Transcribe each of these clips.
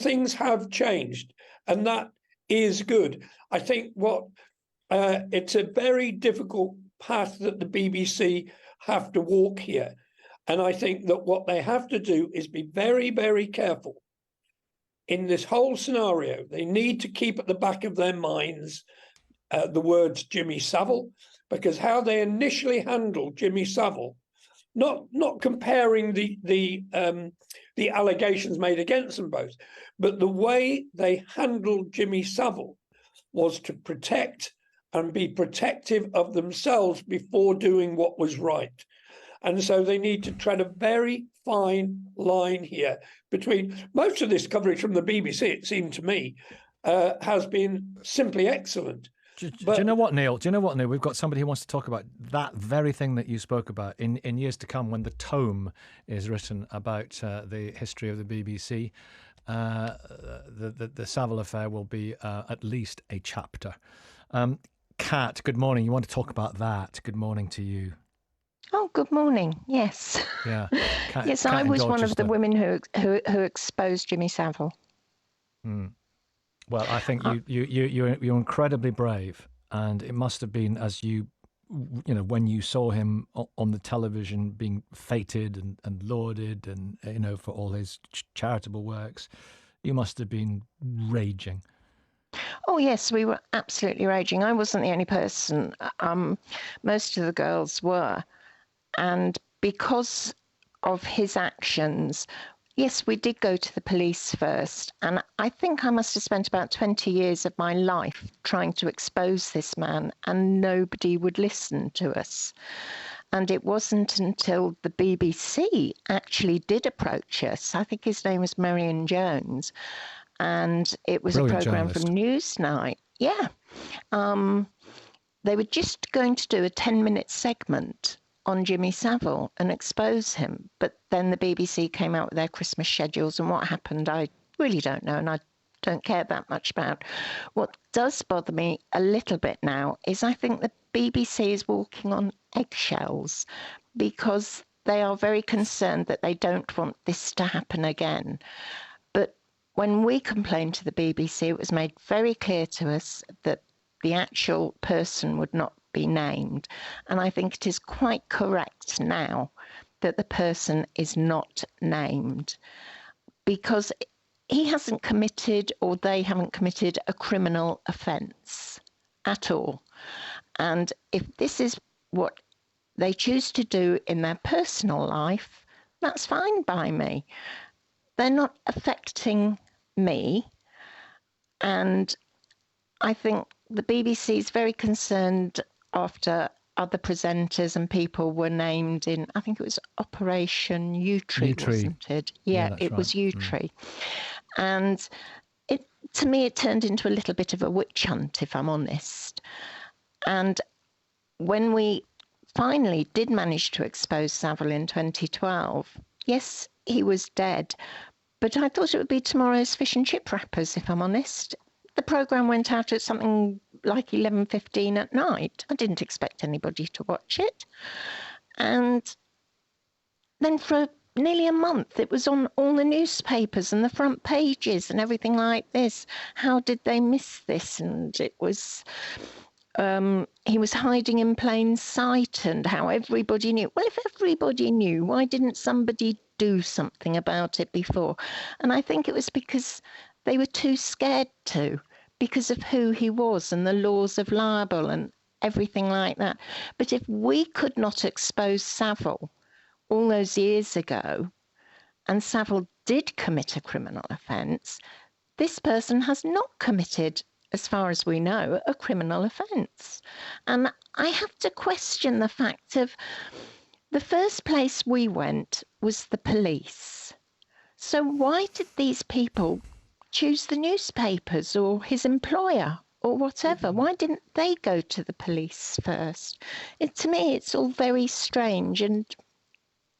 things have changed, and that is good. I think it's a very difficult path that the BBC have to walk here. And I think that what they have to do is be very, very careful in this whole scenario. They need to keep at the back of their minds the words Jimmy Savile, because how they initially handled Jimmy Savile, not comparing the allegations made against them both, but the way they handled Jimmy Savile was to protect and be protective of themselves before doing what was right. And so they need to tread a very fine line here between most of this coverage from the BBC, it seemed to me, has been simply excellent. Do you know what, Neil? We've got somebody who wants to talk about that very thing that you spoke about in years to come when the tome is written about the history of the BBC. The Savile affair will be at least a chapter. Kat, good morning. You want to talk about that? Good morning to you. Oh, good morning. Yes. Yeah. Kat, yes, Kat I was one of Dorchester. the women who exposed Jimmy Savile. Mm. Well, I think you're incredibly brave, and it must have been as you when you saw him on the television being feted and lauded, and for all his charitable works, you must have been raging. Oh, yes, we were absolutely raging. I wasn't the only person. Most of the girls were. And because of his actions, yes, we did go to the police first. And I think I must have spent about 20 years of my life trying to expose this man, and nobody would listen to us. And it wasn't until the BBC actually did approach us. I think his name was Marion Jones. And it was Brilliant a program journalist. from Newsnight. Yeah. They were just going to do a 10-minute segment on Jimmy Savile and expose him. But then the BBC came out with their Christmas schedules, and what happened, I really don't know, and I don't care that much about. What does bother me a little bit now is I think the BBC is walking on eggshells, because they are very concerned that they don't want this to happen again. But when we complained to the BBC, it was made very clear to us that the actual person would not be named. And I think it is quite correct now that the person is not named, because he hasn't committed, or they haven't committed, a criminal offence at all. And if this is what they choose to do in their personal life, that's fine by me. They're not affecting me. And I think the BBC is very concerned after other presenters and people were named in, I think it was Operation Yewtree, wasn't it? Yeah, it was Yewtree. And to me, it turned into a little bit of a witch hunt, if I'm honest. And when we finally did manage to expose Savile in 2012, yes, he was dead, but I thought it would be tomorrow's fish and chip wrappers, if I'm honest. The programme went out at something like 11:15 at night. I didn't expect anybody to watch it. And then for nearly a month, it was on all the newspapers and the front pages and everything like this. How did they miss this? And it was, he was hiding in plain sight, and how everybody knew. Well, if everybody knew, why didn't somebody do something about it before? And I think it was because they were too scared to, because of who he was and the laws of libel and everything like that. But if we could not expose Savile all those years ago, and Savile did commit a criminal offence, this person has not committed, as far as we know, a criminal offence. And I have to question the fact of the first place we went was the police. So why did these people choose the newspapers or his employer or whatever? Why didn't they go to the police first? To me, it's all very strange, and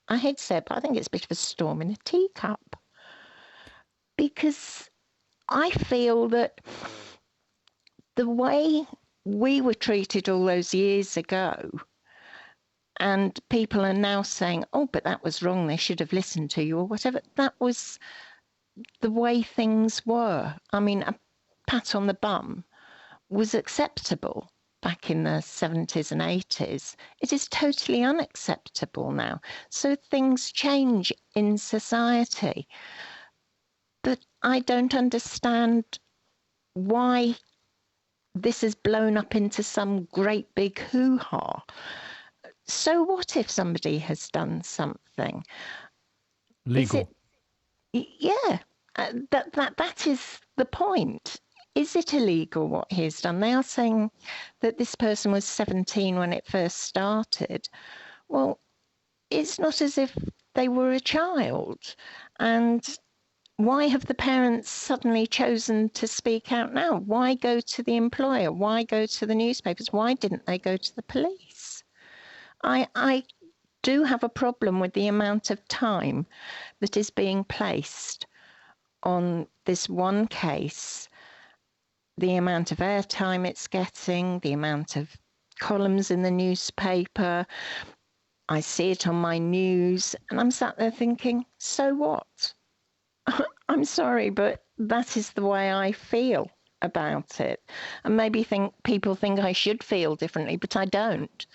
I hate to say it, but I think it's a bit of a storm in a teacup, because I feel that the way we were treated all those years ago, and people are now saying, oh, but that was wrong, they should have listened to you or whatever, that was the way things were. I mean, a pat on the bum was acceptable back in the 70s and 80s. It is totally unacceptable now. So things change in society. But I don't understand why this has blown up into some great big hoo-ha. So what if somebody has done something? Legal. Yeah, that is the point. Is it illegal what he's done? They are saying that this person was 17 when it first started. Well, it's not as if they were a child. And why have the parents suddenly chosen to speak out now? Why go to the employer? Why go to the newspapers? Why didn't they go to the police? I do have a problem with the amount of time that is being placed on this one case, the amount of airtime it's getting, the amount of columns in the newspaper. I see it on my news, and I'm sat there thinking, so what? I'm sorry, but that is the way I feel about it. And maybe people think I should feel differently, but I don't.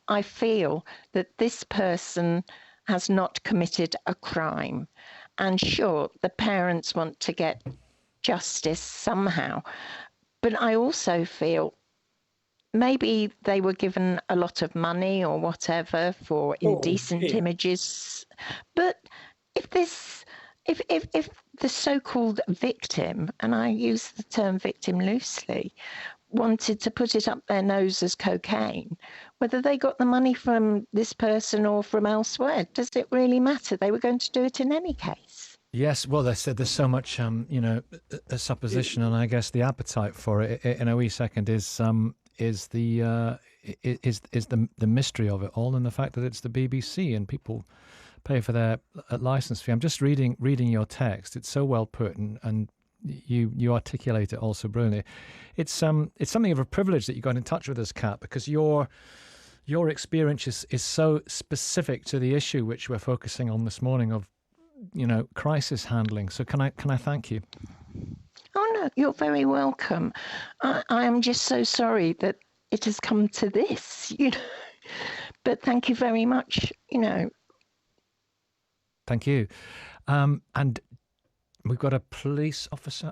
I feel that this person has not committed a crime. And sure, the parents want to get justice somehow. But I also feel maybe they were given a lot of money or whatever for indecent images. But if the so-called victim, and I use the term victim loosely, wanted to put it up their nose as cocaine, whether they got the money from this person or from elsewhere, does it really matter? They were going to do it in any case. Yes, well, they said there's so much, a supposition, and I guess the appetite for it in a wee second is the mystery of it all, and the fact that it's the BBC and people pay for their license fee. I'm just reading your text. It's so well put, and you articulate it also brilliantly. It's something of a privilege that you got in touch with us, Kat, because your experience is so specific to the issue which we're focusing on this morning of, crisis handling. So can I thank you? Oh no, you're very welcome. I am just so sorry that it has come to this, But thank you very much, Thank you. And we've got a police officer